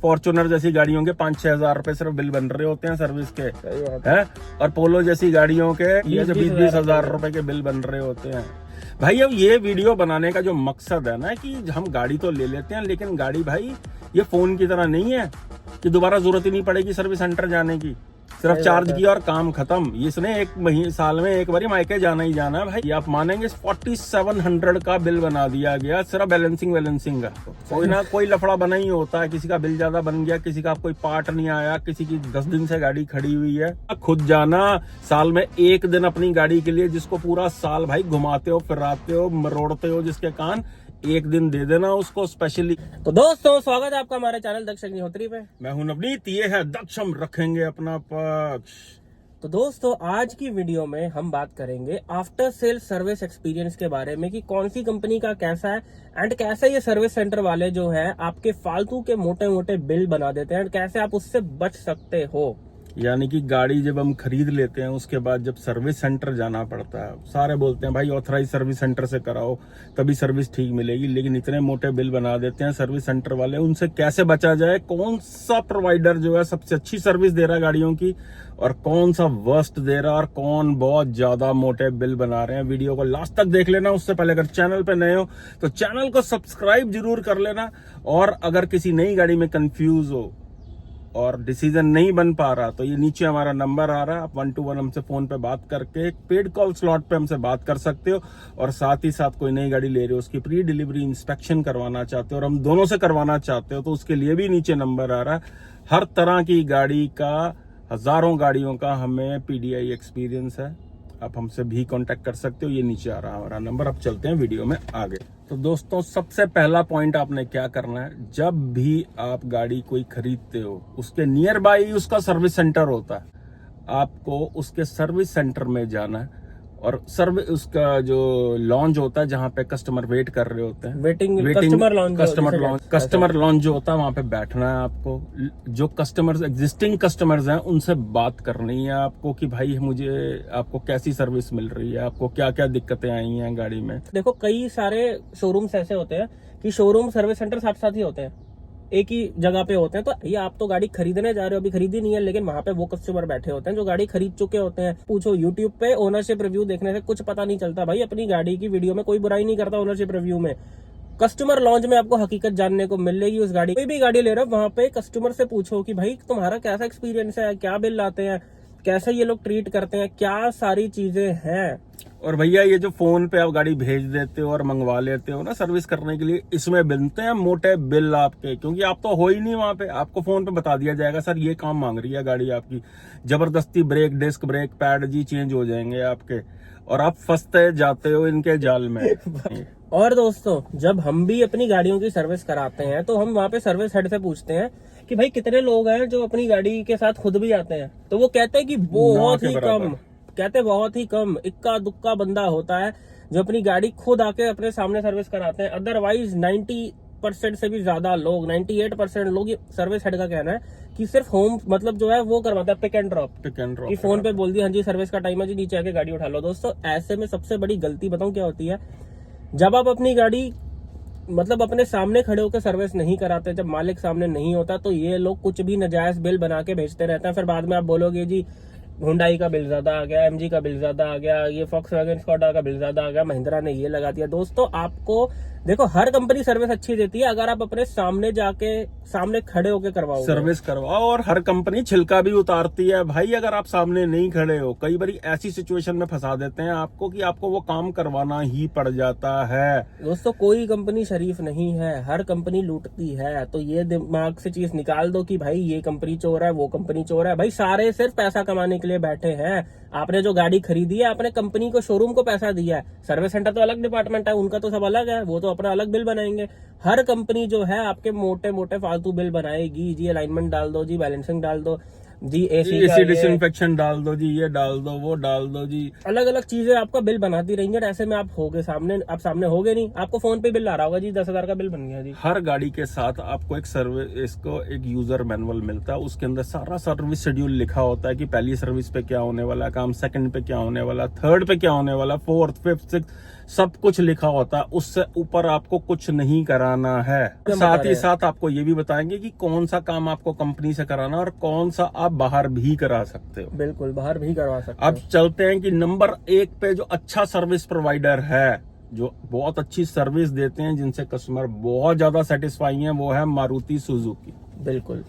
Fortuner जैसी गाड़ियों के 5-6 हजार रुपए सिर्फ बिल बन रहे होते हैं सर्विस के, है। और पोलो जैसी गाड़ियों के 20-20 हजार रुपए के बिल बन रहे होते हैं। भाई अब ये वीडियो बनाने का जो मकसद है ना कि हम गाड़ी तो ले लेते हैं, लेकिन गाड़ी भाई ये फोन की तरह नहीं है कि दोबारा जरूरत ही नहीं पड़ेगी सर्विस सेंटर जाने की, सिर्फ चार्ज किया और काम खत्म। इसने एक महीने साल में एक बार मायके जाना ही जाना है भाई। आप मानेंगे 4700 का बिल बना दिया गया सिर्फ बैलेंसिंग का। कोई ना कोई लफड़ा बना ही होता है, किसी का बिल ज्यादा बन गया, किसी का कोई पार्ट नहीं आया, किसी की 10 दिन से गाड़ी खड़ी हुई है। खुद जाना साल में एक दिन अपनी गाड़ी के लिए, जिसको पूरा साल भाई घुमाते हो, फिराते हो, मरोड़ते हो जिसके कान, एक दिन दे देना उसको स्पेशली। तो दोस्तों स्वागत है आपका हमारे चैनल दक्ष अग्निहोत्री पे। मैं हूं नवनीत, ये है दक्ष, हम रखेंगे अपना पक्ष। तो दोस्तों आज की वीडियो में हम बात करेंगे आफ्टर सेल सर्विस एक्सपीरियंस के बारे में कि कौन सी कंपनी का कैसा है एंड कैसे ये सर्विस सेंटर वाले जो है आपके फालतू के मोटे मोटे बिल बना देते हैं एंड कैसे आप उससे बच सकते हो। यानी कि गाड़ी जब हम खरीद लेते हैं उसके बाद जब सर्विस सेंटर जाना पड़ता है, सारे बोलते हैं भाई ऑथराइज सर्विस सेंटर से कराओ तभी सर्विस ठीक मिलेगी, लेकिन इतने मोटे बिल बना देते हैं सर्विस सेंटर वाले। उनसे कैसे बचा जाए, कौन सा प्रोवाइडर जो है सबसे अच्छी सर्विस दे रहा है गाड़ियों की और कौन सा वर्स्ट दे रहा है और कौन बहुत ज्यादा मोटे बिल बना रहे हैं, वीडियो को लास्ट तक देख लेना। उससे पहले अगर चैनल पे नए हो तो चैनल को सब्सक्राइब जरूर कर लेना। और अगर किसी नई गाड़ी में कंफ्यूज हो और डिसीजन नहीं बन पा रहा तो ये नीचे हमारा नंबर आ रहा है, आप 1-to-1 हमसे फोन पे बात करके एक पेड कॉल स्लॉट पे हमसे बात कर सकते हो। और साथ ही साथ कोई नई गाड़ी ले रहे हो, उसकी प्री डिलीवरी इंस्पेक्शन करवाना चाहते हो और हम दोनों से करवाना चाहते हो तो उसके लिए भी नीचे नंबर आ रहा है। हर तरह की गाड़ी का, हजारों गाड़ियों का हमें PDI एक्सपीरियंस है, आप हमसे भी कांटेक्ट कर सकते हो। ये नीचे आ रहा है हमारा नंबर। अब चलते हैं वीडियो में आगे। तो दोस्तों सबसे पहला पॉइंट आपने क्या करना है, जब भी आप गाड़ी कोई खरीदते हो उसके नियर बाई उसका सर्विस सेंटर होता है, आपको उसके सर्विस सेंटर में जाना है और उसका जो लॉन्च होता है जहाँ पे कस्टमर वेट कर रहे होते हैं, कस्टमर लॉन्च जो होता है वहां पे बैठना है आपको। जो कस्टमर्स एग्जिस्टिंग कस्टमर्स हैं उनसे बात करनी है आपको कि भाई मुझे आपको कैसी सर्विस मिल रही है, आपको क्या क्या दिक्कतें आई हैं गाड़ी में। देखो कई सारे शोरूम्स ऐसे होते हैं कि शोरूम सर्विस सेंटर साथ साथ ही होते हैं, एक ही जगह पे होते हैं। तो ये आप तो गाड़ी खरीदने जा रहे हो, अभी खरीदी नहीं है, लेकिन वहां पे वो कस्टमर बैठे होते हैं जो गाड़ी खरीद चुके होते हैं। पूछो यूट्यूब पे ओनरशिप रिव्यू देखने से कुछ पता नहीं चलता भाई। अपनी गाड़ी की वीडियो में कोई बुराई नहीं करता ओनरशिप रिव्यू में, कस्टमर लॉन्च में आपको हकीकत जानने को मिलेगी उस गाड़ी। कोई भी गाड़ी ले रहे हो वहां पे कस्टमर से पूछो कि भाई तुम्हारा कैसा एक्सपीरियंस है, क्या बिल लाते हैं, कैसे ये लोग ट्रीट करते हैं, क्या सारी चीजें हैं। और भैया ये जो फोन पे आप गाड़ी भेज देते हो और मंगवा लेते हो ना सर्विस करने के लिए, इसमें बनते हैं मोटे बिल आपके, क्योंकि आप तो हो ही नहीं वहां पे। आपको फोन पे बता दिया जाएगा सर ये काम मांग रही है गाड़ी आपकी, जबरदस्ती ब्रेक डिस्क ब्रेक पैड जी चेंज हो जाएंगे आपके और आप फंसते जाते हो इनके जाल में। और दोस्तों जब हम भी अपनी गाड़ियों की सर्विस कराते हैं तो हम वहाँ पे सर्विस हेड से पूछते हैं कि भाई कितने लोग हैं जो अपनी गाड़ी के साथ खुद भी आते हैं, तो वो कहते हैं कि बहुत ही कम, कहते बहुत ही कम, इक्का दुक्का बंदा होता है जो अपनी गाड़ी खुद आके अपने सामने सर्विस कराते हैं। अदरवाइज 90% से भी ज्यादा लोग, 98% लोग, ये सर्विस हेड का कहना है कि सिर्फ होम मतलब जो है वो करवाता है पिक एंड ड्रॉप कि फोन पे बोल दिया हाँ जी सर्विस का टाइम है जी, नीचे आके गाड़ी उठा लो। दोस्तों ऐसे में सबसे बड़ी गलती बताऊं क्या होती है, जब आप अपनी गाड़ी मतलब अपने सामने खड़े होकर सर्विस नहीं कराते, जब मालिक सामने नहीं होता, तो ये लोग कुछ भी नाजायज बिल बना के भेजते रहते हैं। फिर बाद में आप बोलोगे जी हुंडई का बिल ज्यादा आ गया, MG का बिल ज्यादा आ गया, ये फॉक्सवैगन स्कोडा का बिल ज्यादा आ गया, महिंद्रा ने ये लगा दिया। दोस्तों आपको देखो हर कंपनी सर्विस अच्छी देती है अगर आप अपने सामने जाके सामने खड़े होके करवाओ, सर्विस करवाओ। और हर कंपनी छिलका भी उतारती है भाई अगर आप सामने नहीं खड़े हो। कई बार ऐसी सिचुएशन में फंसा देते हैं आपको कि आपको वो काम करवाना ही पड़ जाता है। दोस्तों कोई कंपनी शरीफ नहीं है, हर कंपनी लूटती है। तो ये दिमाग से चीज निकाल दो कि भाई ये कंपनी चोर है, वो कंपनी चोर है। भाई सारे सिर्फ पैसा कमाने के लिए बैठे हैं। आपने जो गाड़ी खरीदी है आपने कंपनी को, शोरूम को पैसा दिया है, सर्विस सेंटर तो अलग डिपार्टमेंट है, उनका तो सब अलग है, वो तो अपना अलग बिल बनाएंगे। हर कंपनी जो है आपके मोटे मोटे फालतू बिल बनाएगी जी, अलाइनमेंट डाल दो जी, बैलेंसिंग डाल दो जी, एसी डिसइंफेक्शन डाल दो जी, ये डाल दो वो डाल दो जी, अलग अलग चीजें आपका बिल बनाती रहेंगे। ऐसे में आप होगे सामने, आप सामने होगे नहीं, आपको फोन पे बिल आ रहा होगा जी 10,000 का बिल बन गया जी। हर गाड़ी के साथ आपको एक सर्विस, इसको एक यूजर मैनुअल मिलता है, उसके अंदर सारा सर्विस शेड्यूल लिखा होता है कि पहली सर्विस पे क्या होने वाला काम, सेकंड पे क्या होने वाला, थर्ड पे क्या होने वाला, फोर्थ फिफ्थ सिक्स, सब कुछ लिखा होता है, उससे ऊपर आपको कुछ नहीं कराना है। साथ ही साथ आपको ये भी बताएंगे कि कौन सा काम आपको कंपनी से कराना और कौन सा आप बाहर भी करा सकते हो। बिल्कुल, बाहर भी करवा सकते अब चलते हैं कि नंबर 1 पे जो अच्छा सर्विस प्रोवाइडर है, जो बहुत अच्छी सर्विस देते हैं, जिनसे कस्टमर बहुत ज्यादा सेटिस्फाई है, वो है मारुति सुजुकी। बिल्कुल,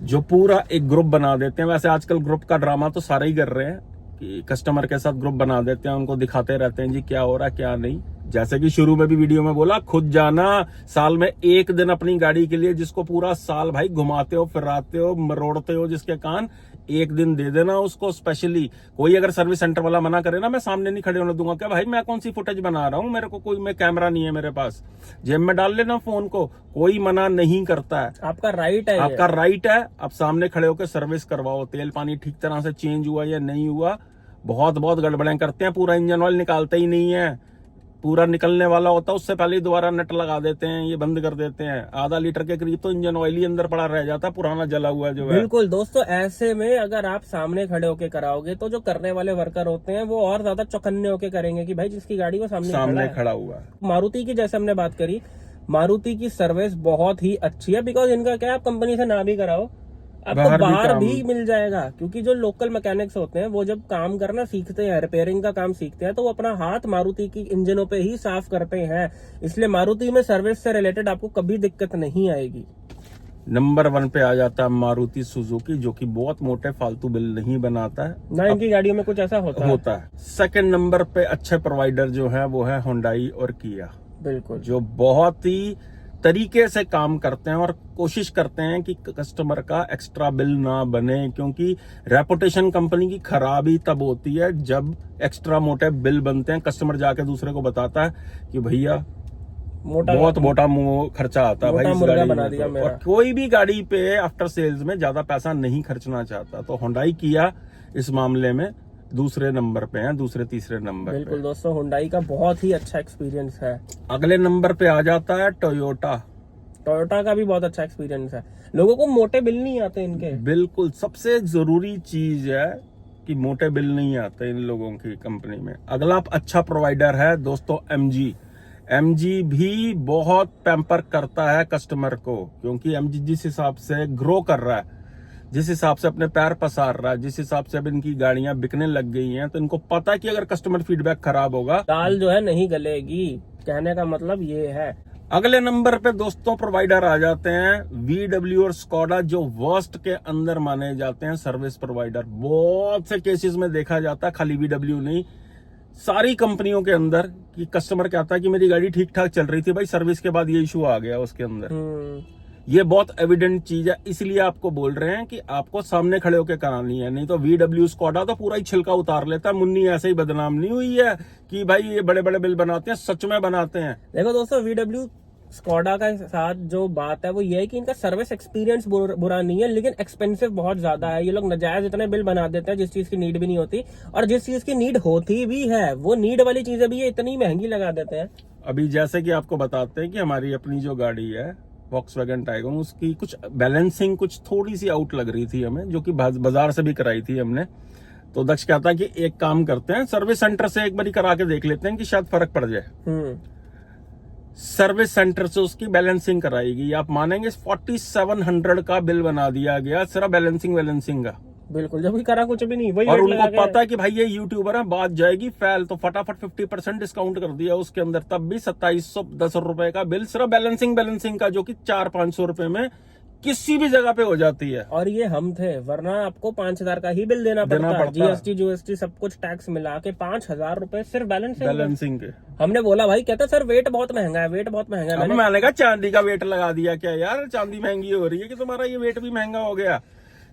जो पूरा एक ग्रुप बना देते हैं। वैसे आजकल ग्रुप का ड्रामा तो सारे ही कर रहे हैं कि कस्टमर के साथ ग्रुप बना देते हैं, उनको दिखाते रहते हैं जी क्या हो रहा है क्या नहीं। जैसे कि शुरू में भी वीडियो में बोला, खुद जाना साल में एक दिन अपनी गाड़ी के लिए, जिसको पूरा साल भाई घुमाते हो, फिराते हो, मरोड़ते हो जिसके कान, एक दिन दे देना उसको स्पेशली। कोई अगर सर्विस सेंटर वाला मना करे ना, मैं सामने नहीं खड़े होने दूंगा। क्या भाई मैं कौन सी फुटेज बना रहा हूँ, मेरे को कोई में कैमरा नहीं है मेरे पास, जेब में डाल लेना फोन को, कोई मना नहीं करता है। आपका राइट है, आपका राइट है। आप सामने खड़े होकर सर्विस करवाओ, तेल पानी ठीक तरह से चेंज हुआ या नहीं हुआ। बहुत गड़बड़ें करते हैं, पूरा इंजन ऑयल निकालते ही नहीं है, पूरा निकलने वाला होता है उससे पहले ही दोबारा नट लगा देते हैं, ये बंद कर देते हैं। आधा लीटर के करीब तो इंजन ऑयल ही अंदर पड़ा रह जाता है, पुराना जला हुआ जो है। बिल्कुल दोस्तों, ऐसे में अगर आप सामने खड़े होके कराओगे तो जो करने वाले वर्कर होते हैं वो और ज्यादा चौकन्ने होके करेंगे कि भाई जिसकी गाड़ी वो सामने खड़ा हुआ है। मारुति की जैसे हमने बात करी, मारुति की सर्विस बहुत ही अच्छी है। बिकॉज इनका क्या है, आप कंपनी से ना भी कराओ, आपको बाहर भी मिल जाएगा। क्योंकि जो लोकल मैकेनिक्स होते हैं वो जब काम करना सीखते हैं, रिपेयरिंग का काम सीखते हैं, तो वो अपना हाथ मारुति की इंजनों पे ही साफ करते हैं। इसलिए मारुति में सर्विस से रिलेटेड आपको कभी दिक्कत नहीं आएगी। नंबर 1 पे आ जाता है मारुति सुजुकी, जो कि बहुत मोटे फालतू बिल नहीं बनाता है ना, इनकी गाड़ियों में कुछ ऐसा होता है। सेकंड नंबर पे अच्छे प्रोवाइडर जो है वो है हुंडई और किया। बिल्कुल, जो बहुत ही तरीके से काम करते हैं और कोशिश करते हैं कि कस्टमर का एक्स्ट्रा बिल ना बने, क्योंकि रेपुटेशन कंपनी की खराबी तब होती है जब एक्स्ट्रा मोटे बिल बनते हैं। कस्टमर जाके दूसरे को बताता है कि भैया बहुत मोटा खर्चा आता है भाई इस गाड़ी बना में दिया तो। मेरा। और कोई भी गाड़ी पे आफ्टर सेल्स में ज्यादा पैसा नहीं खर्चना चाहता, तो हुंडई किया इस मामले में दूसरे नंबर पे है, दूसरे तीसरे नंबर। बिल्कुल दोस्तों, हुंडई का बहुत ही अच्छा एक्सपीरियंस है। अगले नंबर पे आ जाता है टोयोटा। टोयोटा का भी बहुत अच्छा एक्सपीरियंस है। लोगों को मोटे बिल नहीं आते इनके। बिल्कुल, सबसे जरूरी चीज है कि मोटे बिल नहीं आते इन लोगों की कंपनी में। अगला अच्छा प्रोवाइडर है दोस्तों एमजी। एमजी भी बहुत पैम्पर करता है कस्टमर को, क्योंकि एमजी जिस हिसाब से ग्रो कर रहा है, जिस हिसाब से अपने पैर पसार रहा है, जिस हिसाब से अब इनकी गाड़ियां बिकने लग गई हैं, तो इनको पता है कि अगर कस्टमर फीडबैक खराब होगा, दाल जो है नहीं गलेगी। कहने का मतलब ये है। अगले नंबर पे दोस्तों प्रोवाइडर आ जाते हैं VW और स्कोडा, जो वर्स्ट के अंदर माने जाते हैं सर्विस प्रोवाइडर। बहुत से केसेस में देखा जाता है, खाली VW नहीं, सारी कंपनियों के अंदर, कि कस्टमर कहता है कि मेरी गाड़ी ठीक ठाक चल रही थी भाई, सर्विस के बाद ये इशू आ गया उसके अंदर। ये बहुत एविडेंट चीज है, इसलिए आपको बोल रहे हैं कि आपको सामने खड़े होकर करानी है। नहीं तो VW स्कोडा तो पूरा ही छिलका उतार लेता है। मुन्नी ऐसे ही बदनाम नहीं हुई है कि भाई ये बड़े बड़े बिल बनाते हैं, सच में बनाते हैं। देखो दोस्तों, VW स्कोडा का साथ जो बात है वो ये है कि इनका सर्विस एक्सपीरियंस बुरा नहीं है, लेकिन एक्सपेंसिव बहुत ज्यादा है। ये लोग नाजायज इतने बिल बना देते हैं जिस चीज की नीड भी नहीं होती, और जिस चीज की नीड होती भी है वो नीड वाली चीजें भी ये इतनी महंगी लगा देते हैं। अभी जैसे कि आपको बताते हैं कि हमारी अपनी जो गाड़ी है वॉक्सवैगन टाइगन, उसकी कुछ बैलेंसिंग कुछ थोड़ी सी आउट लग रही थी हमें, जो कि बाजार से भी कराई थी हमने। तो दक्ष कहता है कि एक काम करते हैं, सर्विस सेंटर से एक बार करा के देख लेते हैं कि शायद फर्क पड़ जाए। सर्विस सेंटर से उसकी बैलेंसिंग कराएगी, आप मानेंगे 4700 का बिल बना दिया गया सिर्फ बैलेंसिंग का। बिल्कुल, जब भी करा कुछ भी नहीं, वही और उनको पता है कि भाई ये यूट्यूबर है, बात जाएगी फैल, तो फटाफट 50% डिस्काउंट कर दिया उसके अंदर। तब भी 2710 रुपए का बिल सिर्फ बैलेंसिंग का, जो कि 400-500 रुपए में किसी भी जगह पे हो जाती है। और ये हम थे, वरना आपको 5000 का ही बिल देना पड़ता। GST सब कुछ टैक्स मिला के 5000 रुपए सिर्फ बैलेंसिंग के। हमने बोला भाई, कहता सर वेट बहुत महंगा है, वेट बहुत महंगा है। मैंने कहा चांदी का वेट लगा दिया क्या यार, चांदी महंगी हो रही है कि तुम्हारा ये वेट भी महंगा हो गया।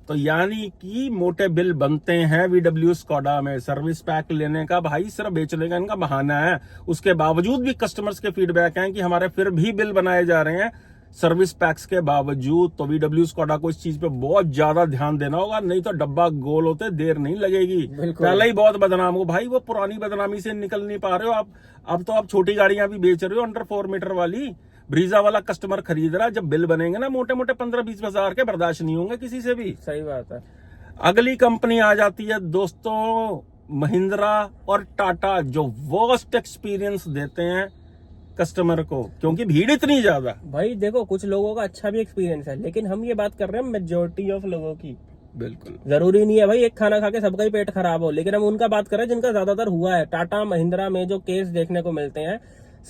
तो यानी कि मोटे बिल बनते हैं VW स्कोडा में। सर्विस पैक लेने का भाई सिर्फ बेचने का इनका बहाना है। उसके बावजूद भी कस्टमर्स के फीडबैक हैं कि हमारे फिर भी बिल बनाए जा रहे हैं सर्विस पैक्स के बावजूद। तो VW स्कोडा को इस चीज पे बहुत ज्यादा ध्यान देना होगा, नहीं तो डब्बा गोल होते देर नहीं लगेगी। पहले ही बहुत बदनाम हो भाई, वो पुरानी बदनामी से निकल नहीं पा रहे हो आप। अब तो आप छोटी गाड़ियां भी बेच रहे हो, अंडर 4 मीटर वाली। ब्रीजा वाला कस्टमर खरीद रहा है, जब बिल बनेंगे ना मोटे मोटे 15-20 हजार के, बर्दाश्त नहीं होंगे किसी से भी। सही बात है। अगली कंपनी आ जाती है दोस्तों महिंद्रा और टाटा जो वर्स्ट एक्सपीरियंस देते हैं कस्टमर को, क्योंकि भीड़ इतनी ज्यादा। भाई देखो, कुछ लोगों का अच्छा भी एक्सपीरियंस है, लेकिन हम ये बात कर रहे हैं मेजोरिटी ऑफ लोगों की। बिल्कुल जरूरी नहीं है भाई एक खाना खा के सबका ही पेट खराब हो, लेकिन हम उनका बात कर रहे हैं जिनका ज्यादातर हुआ है। टाटा महिंद्रा में जो केस देखने को मिलते हैं,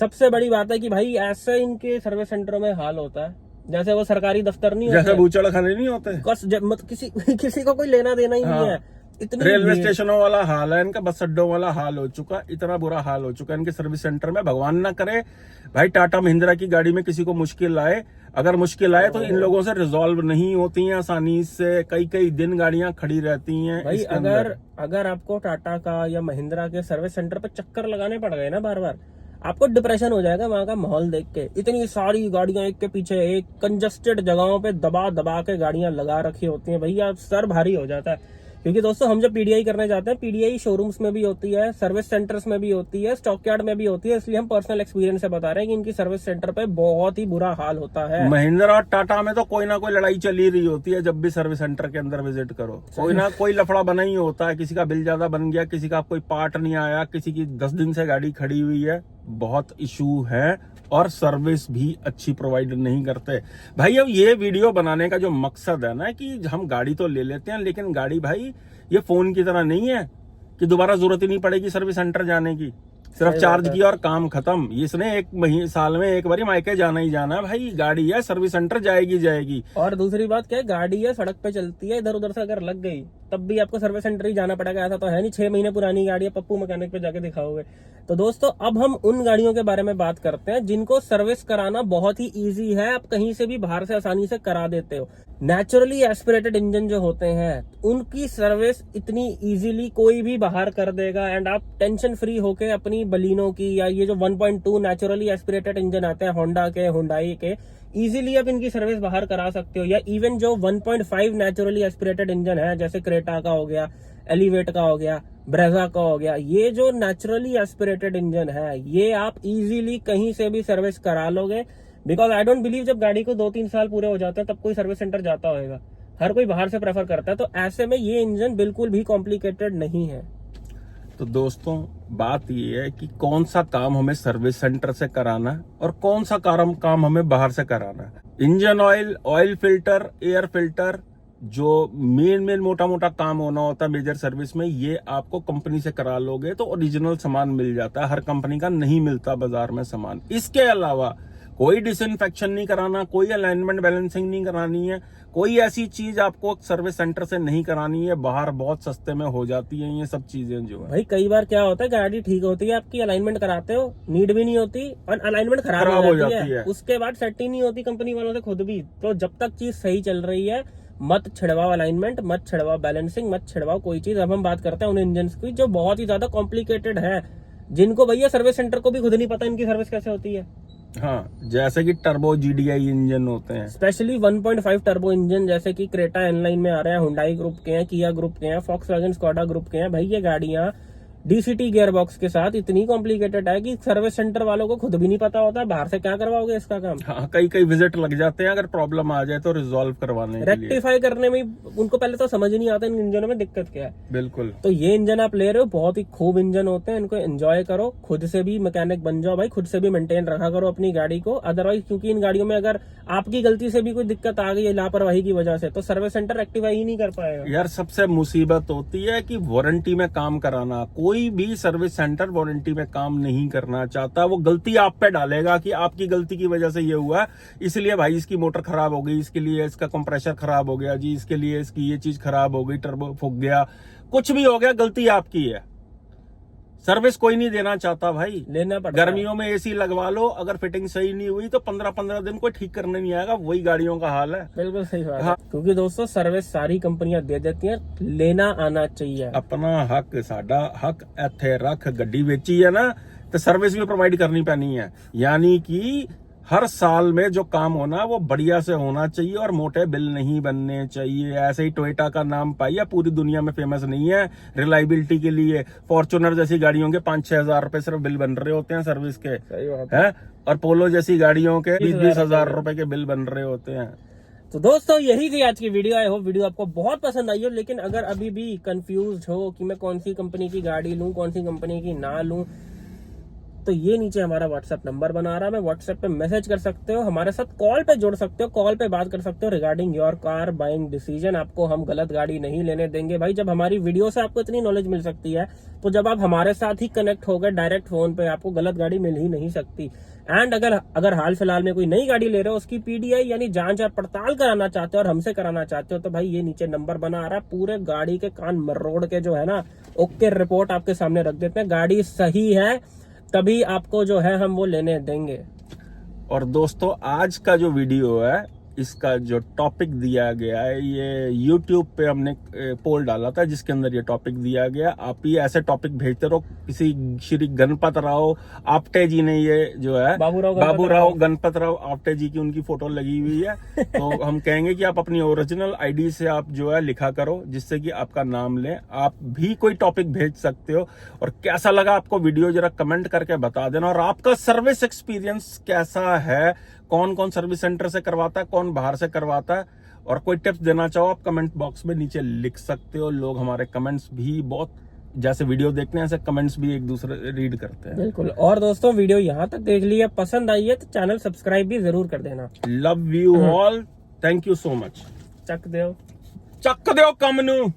सबसे बड़ी बात है कि भाई ऐसे इनके सर्विस सेंटरों में हाल होता है जैसे वो सरकारी दफ्तर नहीं जैसे होते, बूचड़ खाने नहीं होते। किसी को कोई लेना देना ही नहीं है। इतनी रेलवे भीड़। स्टेशनों वाला हाल है इनका, बस अड्डों वाला हाल हो चुका, इतना बुरा हाल हो चुका है इनके सर्विस सेंटर में। भगवान ना करे भाई टाटा महिंद्रा की गाड़ी में किसी को मुश्किल आए, अगर मुश्किल आए तो इन लोगों से रिजॉल्व नहीं होती हैं आसानी से, कई कई दिन गाड़ियां खड़ी रहती हैं। भाई इसके अंदर अगर आपको टाटा का या महिंद्रा के सर्विस सेंटर पे चक्कर लगाने पड़ गए ना बार बार, आपको डिप्रेशन हो जाएगा वहां का माहौल देख के। इतनी सारी गाड़ियां एक के पीछे एक, कंजस्टेड जगहों पे दबा दबा के गाड़ियां लगा रखी होती हैं, भैया सर भारी हो जाता है। क्योंकि दोस्तों हम जब पीडीआई करने जाते हैं, पीडीआई शोरूम्स में भी होती है, सर्विस सेंटर्स में भी होती है, स्टॉक यार्ड में भी होती है, इसलिए हम पर्सनल एक्सपीरियंस से बता रहे हैं कि इनकी सर्विस सेंटर पे बहुत ही बुरा हाल होता है। महिंद्रा और टाटा में तो कोई ना कोई लड़ाई चली रही होती है, जब भी सर्विस सेंटर के अंदर विजिट करो कोई ना कोई लफड़ा बना ही होता है। किसी का बिल ज्यादा बन गया, किसी का कोई पार्ट नहीं आया, किसी की 10 दिन से गाड़ी खड़ी हुई है, बहुत इशू है। और सर्विस भी अच्छी प्रोवाइड नहीं करते। भाई अब ये वीडियो बनाने का जो मकसद है ना, कि हम गाड़ी तो ले लेते हैं, लेकिन गाड़ी भाई ये फोन की तरह नहीं है कि दोबारा जरूरत ही नहीं पड़ेगी सर्विस सेंटर जाने की, सिर्फ चार्ज किया और काम खत्म। इसने एक महीने साल में एक बार मायके जाना ही जाना है। भाई गाड़ी है, सर्विस सेंटर जाएगी जाएगी। और दूसरी बात क्या है, गाड़ी है सड़क पे चलती है, इधर उधर से अगर लग गई तब भी आपको सर्विस सेंटर ही जाना पड़ेगा। ऐसा तो है नहीं 6 महीने पुरानी गाड़ी है पप्पू मैकेनिक पे जाके दिखाओगे। तो दोस्तों अब हम उन गाड़ियों के बारे में बात करते हैं जिनको सर्विस कराना बहुत ही इजी है, आप कहीं से भी बाहर से आसानी से करा देते हो। नेचुरली एस्पिरेटेड इंजन जो होते हैं उनकी सर्विस इतनी इजीली कोई भी बाहर कर देगा, एंड आप टेंशन फ्री होके अपनी बलिनो की या ये जो 1.2 नेचुरली एस्पिरेटेड इंजन आते हैं होंडा के, हुंडई के, इजीली आप इनकी सर्विस बाहर करा सकते हो। या इवन जो 1.5 नेचुरली एस्पिरेटेड इंजन है जैसे क्रेटा का हो गया, एलिवेट का हो गया, ब्रेजा का हो गया, ये जो नेचुरली एस्पिरेटेड इंजन है ये आप इजीली कहीं से भी सर्विस करा लोगे। बिकॉज आई डोंट बिलीव जब गाड़ी को 2-3 साल पूरे हो जाते हैं तब कोई सर्विस सेंटर जाता होगा, हर कोई बाहर से प्रेफर करता है। तो ऐसे में ये इंजन बिल्कुल भी कॉम्प्लिकेटेड नहीं है। तो दोस्तों बात ये है कि कौन सा काम हमें सर्विस सेंटर से कराना है और कौन सा काम हमें बाहर से कराना है। Engine oil, oil filter, air filter, जो मेन मोटा मोटा काम होना होता है मेजर सर्विस में, ये आपको कंपनी से करा लोगे तो ओरिजिनल सामान मिल जाता है। हर कंपनी का नहीं मिलता बाजार में सामान। इसके अलावा कोई डिसइंफेक्शन नहीं कराना, कोई अलाइनमेंट बैलेंसिंग नहीं करानी है, कोई ऐसी चीज आपको सर्विस सेंटर से नहीं करानी है। बाहर बहुत सस्ते में हो जाती है ये सब चीजें जो है। भाई कई बार क्या होता है, गाड़ी ठीक होती है आपकी, अलाइनमेंट कराते हो, नीड भी नहीं होती और अलाइनमेंट खराब हो जाती है। उसके बाद सेट ही नहीं होती कंपनी वालों से खुद भी। तो जब तक चीज सही चल रही है मत छिड़वाओ अलाइनमेंट, मत छिड़वाओ बैलेंसिंग, मत छिड़वाओ कोई चीज। अब हम बात करते हैं उन इंजन की जो बहुत ही ज्यादा कॉम्प्लिकेटेड है, जिनको भैया सर्विस सेंटर को भी खुद नहीं पता इनकी सर्विस कैसे होती है। हाँ, जैसे कि टर्बो जीडीआई इंजन होते हैं, स्पेशली 1.5 टर्बो इंजन जैसे कि क्रेटा एनलाइन में आ रहे हैं, हुंडई ग्रुप के हैं, किया ग्रुप के हैं, फॉक्सवैगन स्कोडा ग्रुप के हैं। भाई ये गाड़ियां डीसीटी गियर बॉक्स के साथ इतनी कॉम्प्लिकेटेड है कि सर्विस सेंटर वालों को खुद भी नहीं पता होता, बाहर से क्या करवाओगे इसका काम। हाँ, कई विजिट लग जाते हैं अगर प्रॉब्लम आ जाए तो रिजॉल्व करवाने के लिए। रेक्टिफाई करने में उनको पहले तो समझ ही नहीं आता इन इंजनों में दिक्कत क्या है। बिल्कुल। तो ये इंजन आप ले रहे हो, बहुत ही खूब इंजन होते हैं, इनको एंजॉय करो, खुद से भी मैकेनिक बन जाओ भाई, खुद से भी मेंटेन रखा करो अपनी गाड़ी को। अदरवाइज क्योंकि इन गाड़ियों में अगर आपकी गलती से भी कोई दिक्कत आ गई है लापरवाही की वजह से, तो सर्विस सेंटर रेक्टिफाई ही नहीं कर पाएगा। यार सबसे मुसीबत होती है कि वारंटी में काम कराना। कोई भी सर्विस सेंटर वारंटी में काम नहीं करना चाहता। वो गलती आप पे डालेगा कि आपकी गलती की वजह से ये हुआ, इसलिए भाई इसकी मोटर खराब हो गई, इसके लिए इसका कंप्रेसर खराब हो गया जी, इसके लिए इसकी ये चीज खराब हो गई, टर्बो फूक गया, कुछ भी हो गया, गलती आपकी है। सर्विस कोई नहीं देना चाहता भाई। लेना पड़ता। गर्मियों में एसी लगवा लो, अगर फिटिंग सही नहीं हुई तो 15-15 दिन कोई ठीक करने नहीं आएगा। वही गाड़ियों का हाल है। बिल्कुल सही बात हाँ। है। क्योंकि दोस्तों सर्विस सारी कंपनियां दे देती हैं, लेना आना चाहिए। अपना हक, साडा हक इत्थे रख। गड्डी बेची है ना तो सर्विस भी प्रोवाइड करनी पैनी है। यानी कि हर साल में जो काम होना वो बढ़िया से होना चाहिए और मोटे बिल नहीं बनने चाहिए। ऐसे ही टोयोटा का नाम पाइए, पूरी दुनिया में फेमस नहीं है रिलायबिलिटी के लिए। फॉर्च्यूनर जैसी गाड़ियों के 5-6 हजार रुपए सिर्फ बिल बन रहे होते हैं सर्विस के, सही बात है। और पोलो जैसी गाड़ियों के 20-20 हजार रुपए के बिल बन रहे होते हैं। तो दोस्तों यही थी आज की वीडियो। आई होप वीडियो आपको बहुत पसंद आई हो। लेकिन अगर अभी भी कंफ्यूज हो कि मैं कौन सी कंपनी की गाड़ी लूं, कौन सी कंपनी की ना लूं, तो ये नीचे हमारा व्हाट्सएप नंबर बना रहा है, मैं व्हाट्सएप पे मैसेज कर सकते हो, हमारे साथ कॉल पे जुड़ सकते हो, कॉल पे बात कर सकते हो regarding your car buying decision. आपको हम गलत गाड़ी नहीं लेने देंगे भाई। जब हमारी वीडियो से आपको इतनी नॉलेज मिल सकती है, तो जब आप हमारे साथ ही कनेक्ट हो गए डायरेक्ट फोन पे, आपको गलत गाड़ी मिल ही नहीं सकती। एंड अगर हाल फिलहाल में कोई नई गाड़ी ले रहे हो, उसकी पीडीआई यानी जांच और पड़ताल कराना चाहते हो और हमसे कराना चाहते हो, तो भाई ये नीचे नंबर बना आ रहा है, पूरे गाड़ी के कान मरोड़ के जो है ना ओके रिपोर्ट आपके सामने रख देते हैं। गाड़ी सही है तभी आपको जो है हम वो लेने देंगे। और दोस्तों आज का जो वीडियो है, इसका जो टॉपिक दिया गया है, ये YouTube पे हमने पोल डाला था जिसके अंदर ये टॉपिक दिया गया। आप ये ऐसे टॉपिक भेजते रहो। किसी श्री गणपत राव आपटे जी ने ये जो है बाबूराव गणपत राव आपटे जी की उनकी फोटो लगी हुई है। तो हम कहेंगे कि आप अपनी ओरिजिनल आईडी से आप जो है लिखा करो, जिससे कि आपका नाम लें। आप भी कोई टॉपिक भेज सकते हो। और कैसा लगा आपको वीडियो जरा कमेंट करके बता देना। और आपका सर्विस एक्सपीरियंस कैसा है, कौन कौन सर्विस सेंटर से करवाता है, कौन बाहर से करवाता है, और कोई टिप्स देना चाहो आप कमेंट बॉक्स में नीचे लिख सकते हो। लोग हमारे कमेंट्स भी बहुत, जैसे वीडियो देखते हैं ऐसे कमेंट्स भी एक दूसरे रीड करते हैं। बिल्कुल। और दोस्तों वीडियो यहाँ तक देख ली है, पसंद आई है तो चैनल सब्सक्राइब भी जरूर कर देना। Love you all, thank you so much. चक दो कमनू।